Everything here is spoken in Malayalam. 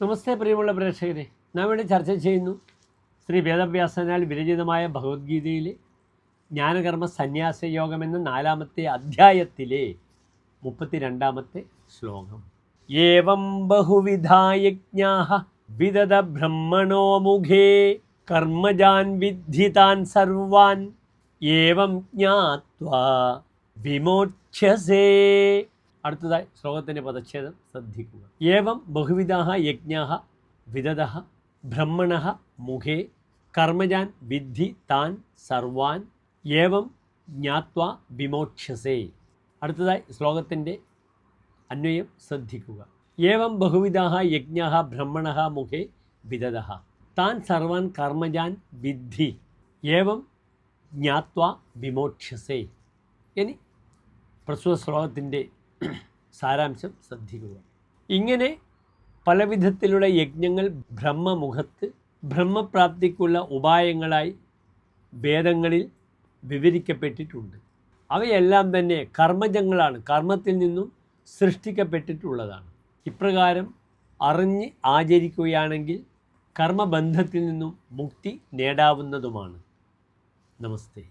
നമസ്തേ പ്രിയമുള്ള പ്രേക്ഷകരെ, നാം ഇവിടെ ചർച്ച ചെയ്യുന്നു ശ്രീ വേദവ്യാസനാൽ വിരചിതമായ ഭഗവത്ഗീതയിലെ ജ്ഞാനകർമ്മ സന്യാസ യോഗം എന്ന 4-ാമത്തെ അധ്യായത്തിലെ 32-ാമത്തെ ശ്ലോകം. ഏവം ബഹുവിധാ യജ്ഞാഃ വിദദ ബ്രഹ്മണോ മുഖേ കർമ്മജാൻ വിദ്ധി താൻ സർവാൻ ഏവം ജ്ഞാത്വാ വിമോക്ഷ്യസേ. അടുത്തതായി ശ്ലോകത്തിൻ്റെ പദച്ഛേദം ശ്രദ്ധിക്കുക. ഏവം ബഹുവിധാഃ യജ്ഞാഃ വിദദഃ ബ്രഹ്മണഃ മുഖേ കർമ്മജാൻ വിദ്ധി താൻ സർവാൻ ഏവം ജ്ഞാത്വാ വിമോക്ഷ്യസേ. അടുത്തതായി ശ്ലോകത്തിൻ്റെ അന്വയം ശ്രദ്ധിക്കുക. ഏവം ബഹുവിധാഃ യജ്ഞാഃ ബ്രഹ്മണഃ മുഖേ വിദദഃ താൻ സർവാൻ കർമ്മജാൻ വിദ്ധി ഏവം ജ്ഞാത്വാ വിമോക്ഷ്യസേ. ഇനി പ്രസ്തുത ശ്ലോകത്തിൻ്റെ സാരാംശം ശ്രദ്ധിക്കുക. ഇങ്ങനെ പലവിധത്തിലുള്ള യജ്ഞങ്ങൾ ബ്രഹ്മമുഖത്ത് ബ്രഹ്മപ്രാപ്തിക്കുള്ള ഉപായങ്ങളായി വേദങ്ങളിൽ വിവരിക്കപ്പെട്ടിട്ടുണ്ട്. അവയെല്ലാം തന്നെ കർമ്മജങ്ങളാണ്, കർമ്മത്തിൽ നിന്നും സൃഷ്ടിക്കപ്പെട്ടിട്ടുള്ളതാണ്. ഇപ്രകാരം അറിഞ്ഞ് ആചരിക്കുകയാണെങ്കിൽ കർമ്മബന്ധത്തിൽ നിന്നും മുക്തി നേടാവുന്നതുമാണ്. നമസ്തേ.